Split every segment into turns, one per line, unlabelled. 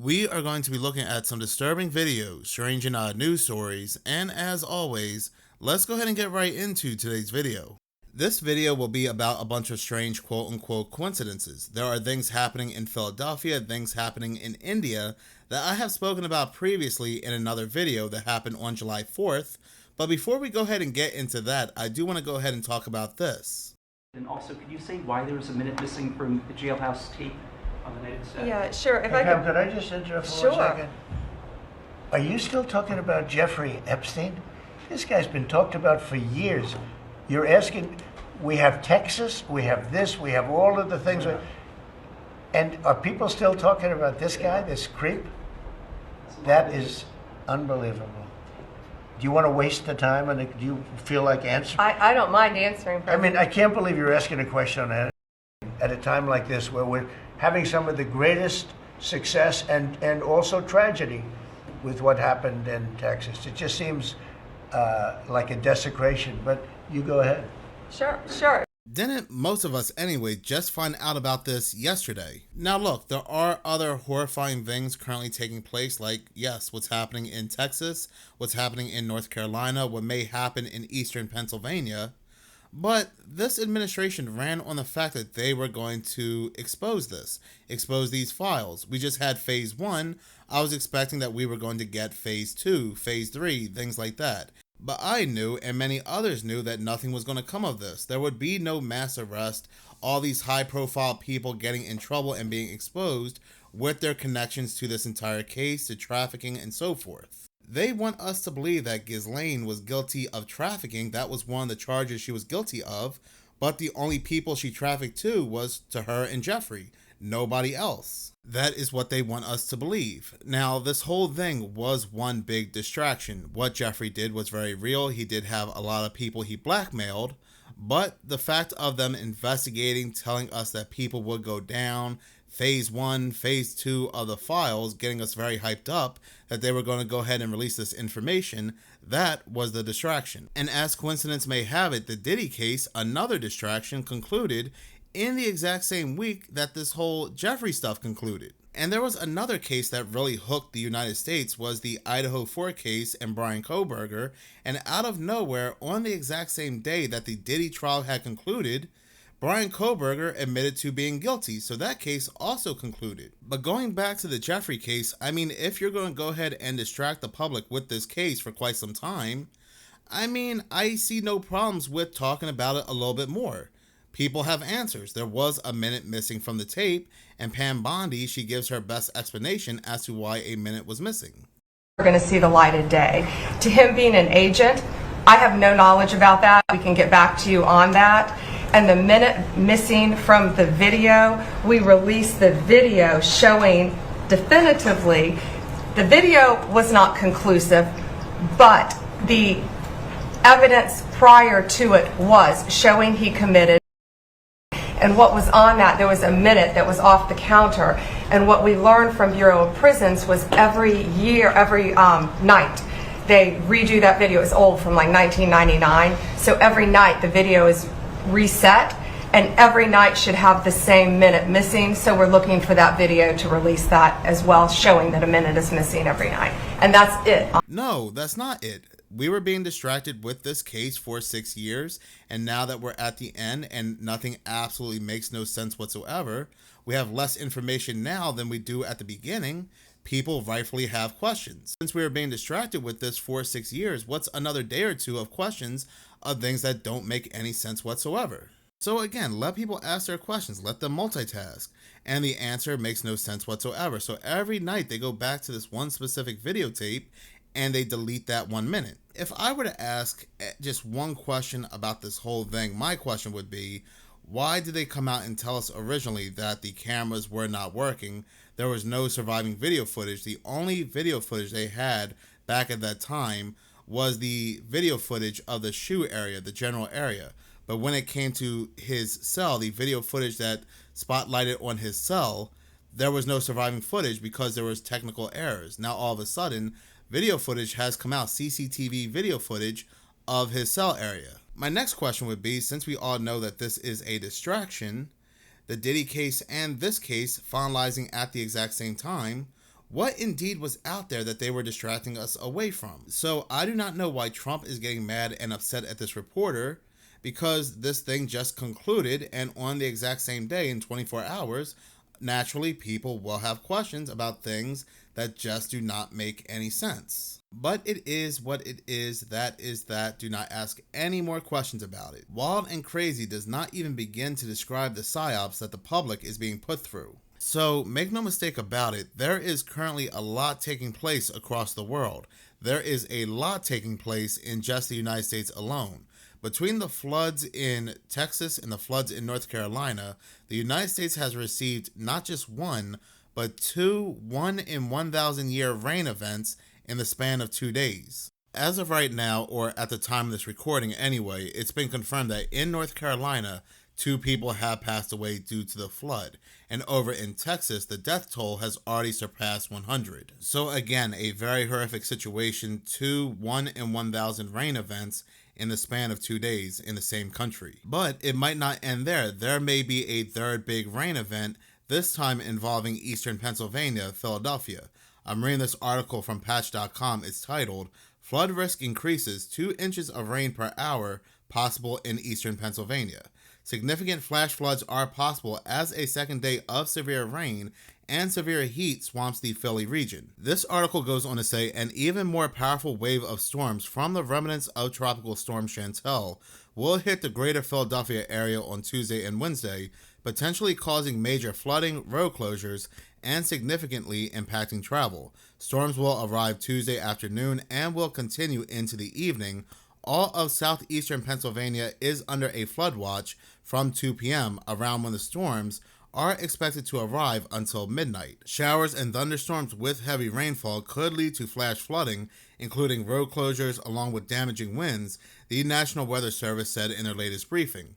We are going to be looking at some disturbing videos, strange and odd news stories, and as always, let's go ahead and get right into today's video. This video will be about a bunch of strange quote-unquote coincidences. There are things happening in Philadelphia, things happening in India that I have spoken about previously in another video that happened on July 4th, but before we go ahead and get into that, I do want to go ahead and talk about this.
And also, could you say why there was a minute missing from the jailhouse tape on the night of the set?
Yeah, sure. If
Hey,
I
Pam,
could,
could I just interrupt for
Sure.
1 second? Are you still talking about Jeffrey Epstein? This guy's been talked about for years. You're asking, we have Texas, we have this, we have all of the things. And are people still talking about this guy, this creep? That is unbelievable. Do you want to waste the time and do you feel like answering?
I don't mind answering.
I mean, I can't believe you're asking a question at a time like this where we're having some of the greatest success and also tragedy with what happened in Texas. It just seems like a desecration, but you go ahead.
Sure.
Didn't most of us anyway just find out about this yesterday? Now look, there are other horrifying things currently taking place, like yes, what's happening in Texas, what's happening in North Carolina, what may happen in eastern Pennsylvania, but this administration ran on the fact that they were going to expose these files. We just had phase 1. I was expecting that we were going to get phase 2, phase 3, things like that. But I knew, and many others knew, that nothing was going to come of this. There would be no mass arrest, all these high-profile people getting in trouble and being exposed with their connections to this entire case, to trafficking and so forth. They want us to believe that Ghislaine was guilty of trafficking. That was one of the charges she was guilty of, but the only people she trafficked to was to her and Jeffrey. Nobody else. That is what they want us to believe. Now, this whole thing was one big distraction. What Jeffrey did was very real. He did have a lot of people he blackmailed, but the fact of them investigating, telling us that people would go down, phase 1, phase 2 of the files, getting us very hyped up that they were going to go ahead and release this information, that was the distraction. And as coincidence may have it, the Diddy case, another distraction, concluded in the exact same week that this whole Jeffrey stuff concluded. And there was another case that really hooked the United States, was the Idaho 4 case and Bryan Kohberger, and out of nowhere, on the exact same day that the Diddy trial had concluded, Bryan Kohberger admitted to being guilty, so that case also concluded. But going back to the Jeffrey case, I mean, if you're going to go ahead and distract the public with this case for quite some time, I mean, I see no problems with talking about it a little bit more. People have answers. There was a minute missing from the tape, and Pam Bondi, she gives her best explanation as to why a minute was missing.
We're going to see the light of day. To him being an agent, I have no knowledge about that. We can get back to you on that. And the minute missing from the video, we released the video showing definitively the video was not conclusive, but the evidence prior to it was showing he committed. And what was on that, there was a minute that was off the counter. And what we learned from Bureau of Prisons was every night, they redo that video. It's old, from like 1999. So every night the video is reset, and every night should have the same minute missing. So we're looking for that video to release that as well, showing that a minute is missing every night. And that's it.
No, that's not it. We were being distracted with this case for 6 years, and now that we're at the end and nothing absolutely makes no sense whatsoever, we have less information now than we do at the beginning. People rightfully have questions. Since we were being distracted with this for 6 years, what's another day or two of questions of things that don't make any sense whatsoever? So again, let people ask their questions, let them multitask, and the answer makes no sense whatsoever. So every night they go back to this one specific videotape and they delete that 1 minute. If I were to ask just one question about this whole thing, my question would be, why did they come out and tell us originally that the cameras were not working? There was no surviving video footage. The only video footage they had back at that time was the video footage of the shoe area, the general area. But when it came to his cell, the video footage that spotlighted on his cell, there was no surviving footage because there was technical errors. Now all of a sudden, video footage has come out, CCTV video footage of his cell area. My next question would be, since we all know that this is a distraction, the Diddy case and this case finalizing at the exact same time, What indeed was out there that they were distracting us away from? So I do not know why Trump is getting mad and upset at this reporter, because this thing just concluded, and on the exact same day, in 24 hours, naturally people will have questions about things that just do not make any sense. But it is what it is. That is that. Do not ask any more questions about it. Wild and crazy does not even begin to describe the psyops that the public is being put through. So make no mistake about it, there is currently a lot taking place across the world. There is a lot taking place in just the United States alone. Between the floods in Texas and the floods in North Carolina, the United States has received not just one, but two 1 in 1,000 year rain events in the span of 2 days. As of right now, or at the time of this recording anyway, it's been confirmed that in North Carolina, 2 people have passed away due to the flood. And over in Texas, the death toll has already surpassed 100. So again, a very horrific situation, 2 1 in 1,000 rain events in the span of 2 days in the same country. But it might not end there. There may be a third big rain event, this time involving eastern Pennsylvania, Philadelphia. I'm reading this article from patch.com. It's titled, "Flood Risk Increases, 2 inches of rain per hour possible in eastern Pennsylvania. Significant flash floods are possible as a second day of severe rain and severe heat swamps the Philly region." This article goes on to say an even more powerful wave of storms from the remnants of Tropical Storm Chantel will hit the greater Philadelphia area on Tuesday and Wednesday, potentially causing major flooding, road closures, and significantly impacting travel. Storms will arrive Tuesday afternoon and will continue into the evening. All of southeastern Pennsylvania is under a flood watch from 2 p.m. around when the storms are expected to arrive until midnight. Showers and thunderstorms with heavy rainfall could lead to flash flooding, including road closures along with damaging winds, the National Weather Service said in their latest briefing.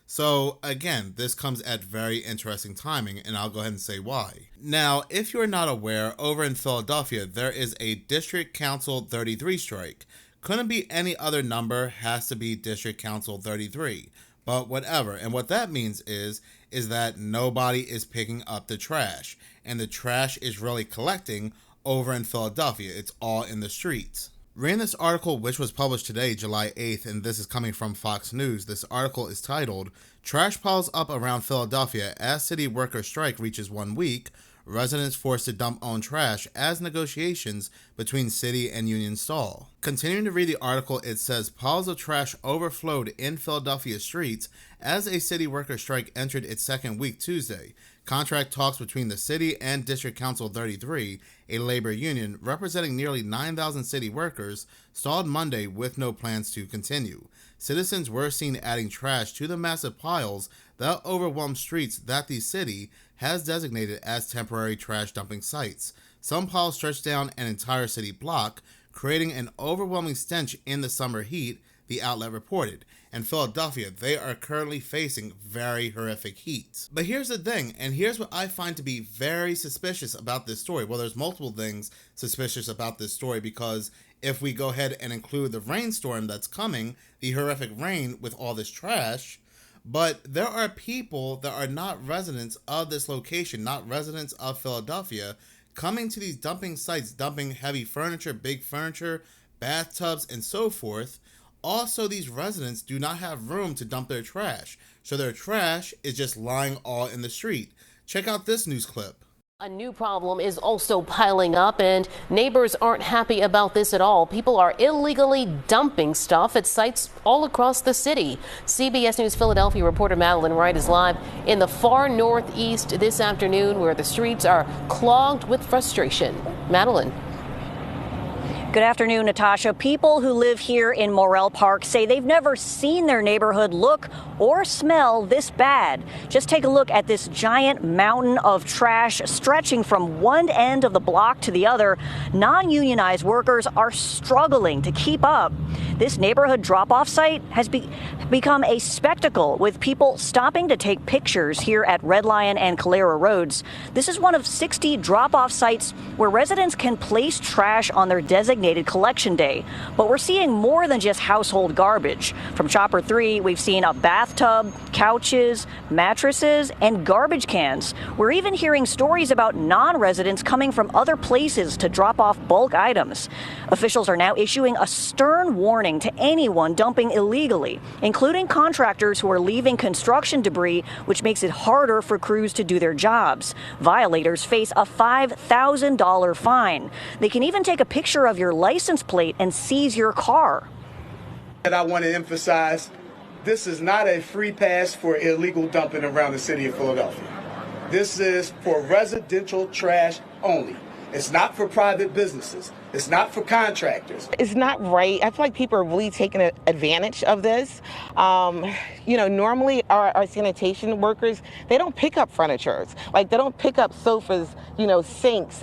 So again, this comes at very interesting timing, and I'll go ahead and say why. Now, if you're not aware, over in Philadelphia, there is a District Council 33 strike. Couldn't be any other number, has to be District Council 33. But whatever. And what that means is that nobody is picking up the trash. And the trash is really collecting over in Philadelphia. It's all in the streets. Reading this article, which was published today, July 8th, and this is coming from Fox News. This article is titled, "Trash Piles Up Around Philadelphia as City Worker Strike Reaches 1 Week. Residents forced to dump own trash as negotiations between city and union stall." Continuing to read the article, it says piles of trash overflowed in Philadelphia streets as a city worker strike entered its second week Tuesday. Contract talks between the city and District Council 33, a labor union representing nearly 9,000 city workers, stalled Monday with no plans to continue. Citizens were seen adding trash to the massive piles that overwhelm streets that the city has designated as temporary trash dumping sites. Some piles stretch down an entire city block, creating an overwhelming stench in the summer heat, the outlet reported. In Philadelphia, they are currently facing very horrific heat. But here's the thing, and here's what I find to be very suspicious about this story. Well, there's multiple things suspicious about this story, because if we go ahead and include the rainstorm that's coming, the horrific rain with all this trash, but there are people that are not residents of this location, not residents of Philadelphia, coming to these dumping sites, dumping heavy furniture, big furniture, bathtubs, and so forth. Also, these residents do not have room to dump their trash, so their trash is just lying all in the street. Check out this news clip.
A new problem is also piling up, and neighbors aren't happy about this at all. People are illegally dumping stuff at sites all across the city. CBS News Philadelphia reporter Madeline Wright is live in the far northeast this afternoon, where the streets are clogged with frustration. Madeline.
Good afternoon, Natasha. People who live here in Morrell Park say they've never seen their neighborhood look or smell this bad. Just take a look at this giant mountain of trash stretching from one end of the block to the other. Non-unionized workers are struggling to keep up. This neighborhood drop-off site has become a spectacle, with people stopping to take pictures here at Red Lion and Calera Roads. This is one of 60 drop-off sites where residents can place trash on their designated designated collection day. But we're seeing more than just household garbage. From Chopper 3, we've seen a bathtub, couches, mattresses, and garbage cans. We're even hearing stories about non-residents coming from other places to drop off bulk items. Officials are now issuing a stern warning to anyone dumping illegally, including contractors who are leaving construction debris, which makes it harder for crews to do their jobs. Violators face a $5,000 fine. They can even take a picture of your license plate and seize your car.
And I want to emphasize, this is not a free pass for illegal dumping around the city of Philadelphia. This is for residential trash only. It's not for private businesses. It's not for contractors.
It's not right. I feel like people are really taking advantage of this. Normally our sanitation workers, they don't pick up furniture. Like, they don't pick up sofas, sinks,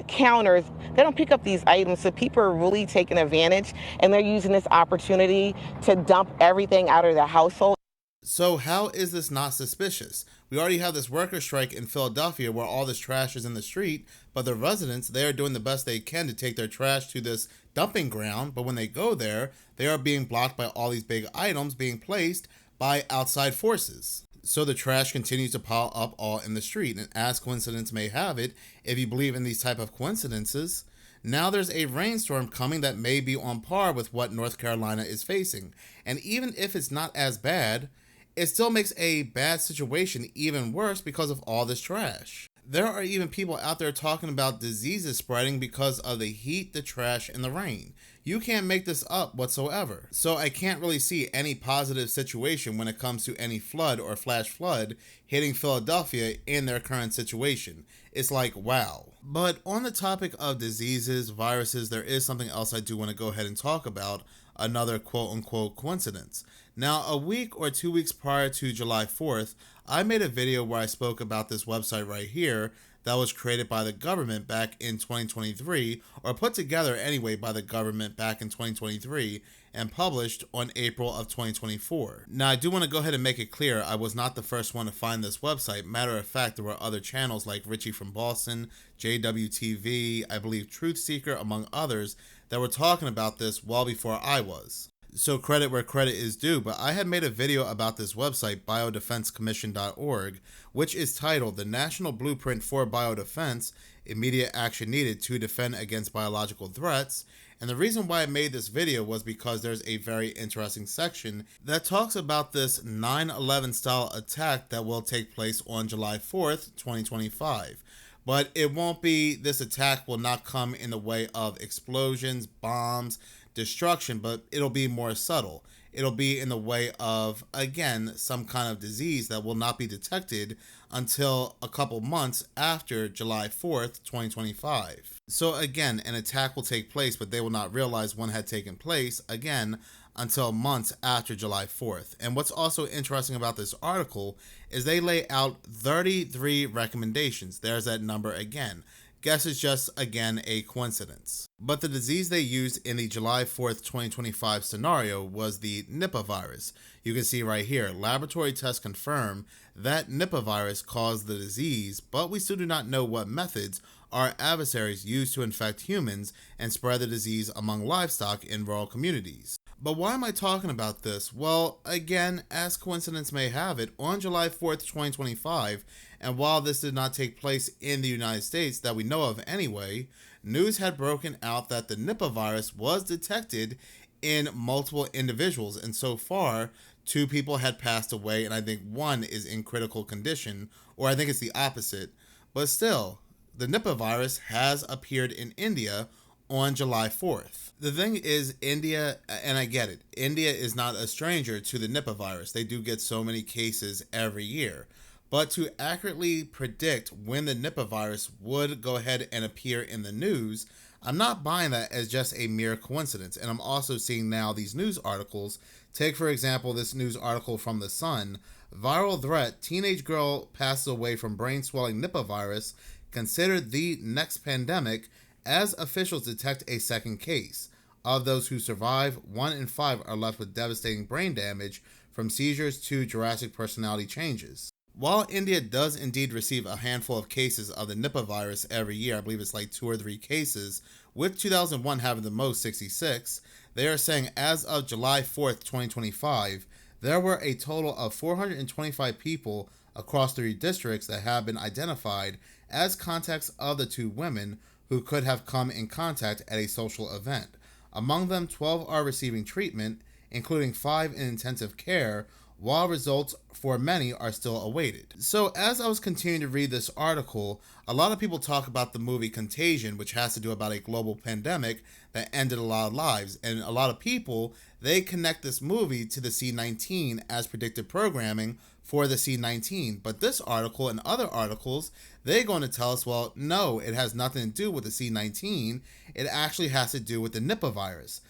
counters. They don't pick up these items. So people are really taking advantage, and they're using this opportunity to dump everything out of their household.
So how is this not suspicious? We already have this worker strike in Philadelphia where all this trash is in the street, but the residents, they are doing the best they can to take their trash to this dumping ground, but when they go there, they are being blocked by all these big items being placed by outside forces. So the trash continues to pile up all in the street, and as coincidence may have it, if you believe in these type of coincidences, now there's a rainstorm coming that may be on par with what North Carolina is facing. And even if it's not as bad, it still makes a bad situation even worse because of all this trash. There are even people out there talking about diseases spreading because of the heat, the trash, and the rain. You can't make this up whatsoever. So I can't really see any positive situation when it comes to any flood or flash flood hitting Philadelphia in their current situation. It's like, wow. But on the topic of diseases, viruses, there is something else I do want to go ahead and talk about, another quote-unquote coincidence. Now, a week or 2 weeks prior to July 4th, I made a video where I spoke about this website right here that was created by the government back in 2023, or put together anyway by the government back in 2023, and published on April of 2024. Now, I do want to go ahead and make it clear, I was not the first one to find this website. Matter of fact, there were other channels like Richie from Boston, JWTV, I believe Truth Seeker, among others, that were talking about this well before I was. So credit where credit is due, but I had made a video about this website, biodefensecommission.org, which is titled The National Blueprint for Biodefense, Immediate Action Needed to Defend Against Biological Threats. And the reason why I made this video was because there's a very interesting section that talks about this 9/11 style attack that will take place on July 4th, 2025. But it won't be, this attack will not come in the way of explosions, bombs, destruction, but it'll be more subtle. It'll be in the way of, again, some kind of disease that will not be detected until a couple months after July 4th, 2025. So again, an attack will take place, but they will not realize one had taken place, again, until months after July 4th. And what's also interesting about this article is they lay out 33 recommendations. There's that number again. Guess it's just, again, a coincidence. But the disease they used in the July 4th, 2025 scenario was the Nipah virus. You can see right here, laboratory tests confirm that Nipah virus caused the disease, but we still do not know what methods our adversaries used to infect humans and spread the disease among livestock in rural communities. But why am I talking about this? Well, again, as coincidence may have it, on July 4th, 2025, and while this did not take place in the United States that we know of anyway, news had broken out that the Nipah virus was detected in multiple individuals, and so far, 2 people had passed away, and I think 1 is in critical condition, or I think it's the opposite. But still, the Nipah virus has appeared in India on July 4th. The thing is, India, and I get it, India is not a stranger to the Nipah virus. They do get so many cases every year. But to accurately predict when the Nipah virus would go ahead and appear in the news, I'm not buying that as just a mere coincidence. And I'm also seeing now these news articles. Take, for example, this news article from The Sun. Viral threat, teenage girl passes away from brain swelling Nipah virus, considered the next pandemic, as officials detect a second case. Of those who survive, 1 in 5 are left with devastating brain damage from seizures to Jurassic personality changes. While India does indeed receive a handful of cases of the Nipah virus every year, I believe it's like 2 or 3 cases, with 2001 having the most, 66, they are saying as of July 4th, 2025, there were a total of 425 people across 3 districts that have been identified as contacts of the 2 women who could have come in contact at a social event. Among them, 12 are receiving treatment, including 5 in intensive care, while results for many are still awaited. So as I was continuing to read this article, a lot of people talk about the movie Contagion, which has to do about a global pandemic that ended a lot of lives. And a lot of people, they connect this movie to the C-19 as predictive programming for the C-19. But this article and other articles, they're going to tell us, well, no, it has nothing to do with the C-19. It actually has to do with the Nipah virus.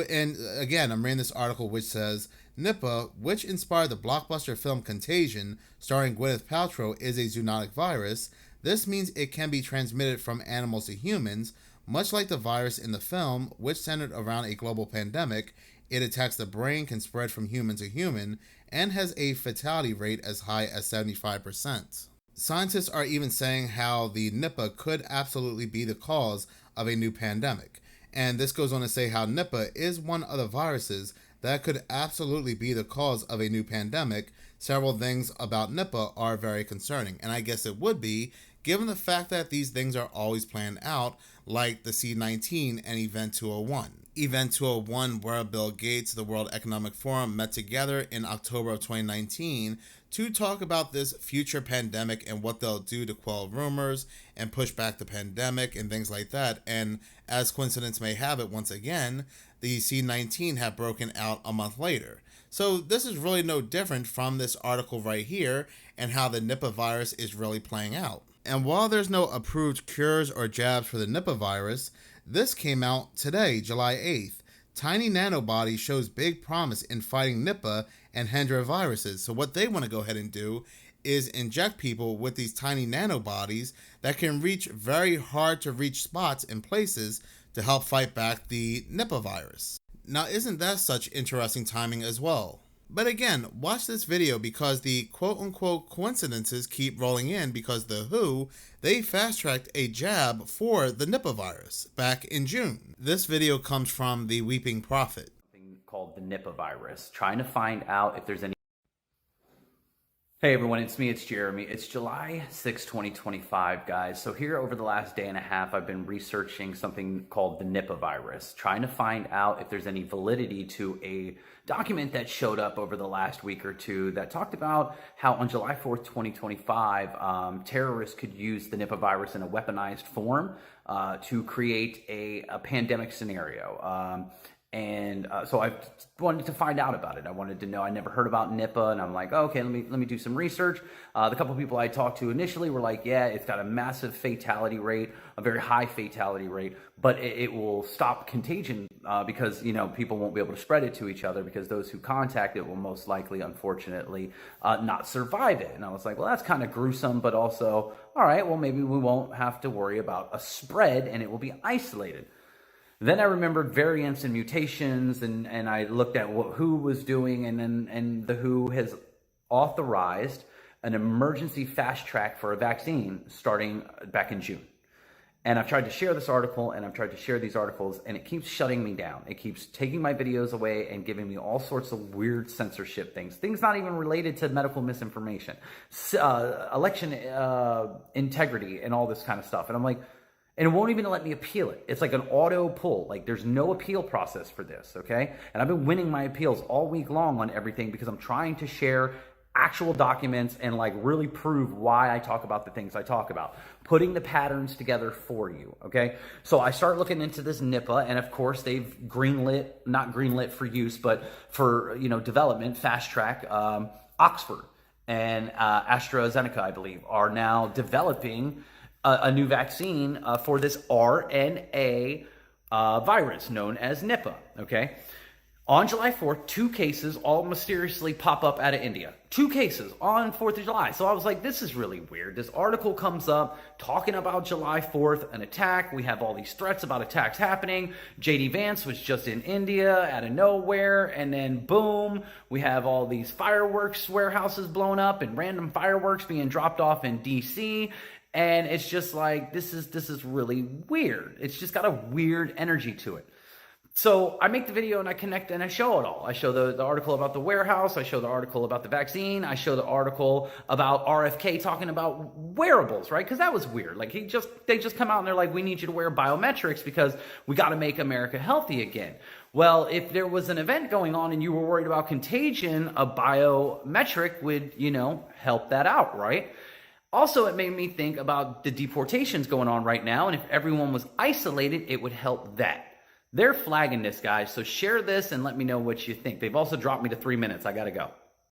And again, I'm reading this article which says, Nipah, which inspired the blockbuster film Contagion, starring Gwyneth Paltrow, is a zoonotic virus. This means it can be transmitted from animals to humans. Much like the virus in the film, which centered around a global pandemic, it attacks the brain, can spread from human to human, and has a fatality rate as high as 75%. Scientists are even saying how the Nipah could absolutely be the cause of a new pandemic. And this goes on to say how Nipah is one of the viruses that could absolutely be the cause of a new pandemic. Several things about Nipah are very concerning, and I guess it would be, given the fact that these things are always planned out, like the C-19 and Event 201. Event 201, where Bill Gates, the World Economic Forum, met together in October of 2019 to talk about this future pandemic and what they'll do to quell rumors and push back the pandemic and things like that. And as coincidence may have it, once again, the C-19 have broken out a month later. So this is really no different from this article right here and how the Nipah virus is really playing out. And while there's no approved cures or jabs for the Nipah virus, this came out today, July 8th. Tiny nanobody shows big promise in fighting Nipah and Hendra viruses. So what they want to go ahead and do is inject people with these tiny nanobodies that can reach very hard to reach spots and places to help fight back the Nipah virus. Now, isn't that such interesting timing as well? But again, watch this video because the quote-unquote coincidences keep rolling in, because the WHO, they fast-tracked a jab for the Nipah virus back in June. This video comes from the Weeping Prophet.
Called the Nipah virus, trying to find out if there's any. Hey everyone, it's me, it's Jeremy. It's July 6, 2025, guys. So here over the last day and a half, I've been researching something called the Nipah virus, trying to find out if there's any validity to a document that showed up over the last week or two that talked about how on July 4th, 2025, terrorists could use the Nipah virus in a weaponized form to create a pandemic scenario. So I wanted to find out about it. I wanted to know. I never heard about Nipah, and I'm like, oh, okay, let me do some research. The couple of people I talked to initially were like, yeah, it's got a massive fatality rate, a very high fatality rate, but it will stop contagion because people won't be able to spread it to each other, because those who contact it will most likely, unfortunately, not survive it. And I was like, well, that's kind of gruesome, but also, all right, well, maybe we won't have to worry about a spread, and it will be isolated. Then I remembered variants and mutations, and I looked at what WHO was doing, and the WHO has authorized an emergency fast track for a vaccine starting back in June. And I've tried to share this article, and I've tried to share these articles, and it keeps shutting me down. It keeps taking my videos away and giving me all sorts of weird censorship things not even related to medical misinformation, election integrity, and all this kind of stuff. And I'm like, and it won't even let me appeal it. It's like an auto pull. Like, there's no appeal process for this, okay? And I've been winning my appeals all week long on everything because I'm trying to share actual documents and like really prove why I talk about the things I talk about, putting the patterns together for you, okay? So I start looking into this Nipah, and of course they've not greenlit for use, but for, development, fast track, Oxford and AstraZeneca, I believe, are now developing a new vaccine for this RNA virus known as Nipah, okay? On July 4th, 2 cases all mysteriously pop up out of India. 2 cases on 4th of July. So I was like, this is really weird. This article comes up talking about July 4th, an attack. We have all these threats about attacks happening. JD Vance was just in India out of nowhere. And then boom, we have all these fireworks warehouses blown up and random fireworks being dropped off in DC. And it's just like, this is really weird. It's just got a weird energy to it. So I make the video and I connect and I show it all. I show the article about the warehouse. I show the article about the vaccine. I show the article about RFK talking about wearables, right? Because that was weird. Like they just come out and they're like, we need you to wear biometrics because we got to make America healthy again. Well, if there was an event going on and you were worried about contagion, a biometric would, help that out, right? Also, it made me think about the deportations going on right now. And if everyone was isolated, it would help that. They're flagging this, guys, so share this and let me know what you think. They've also dropped me to 3 minutes. I gotta go.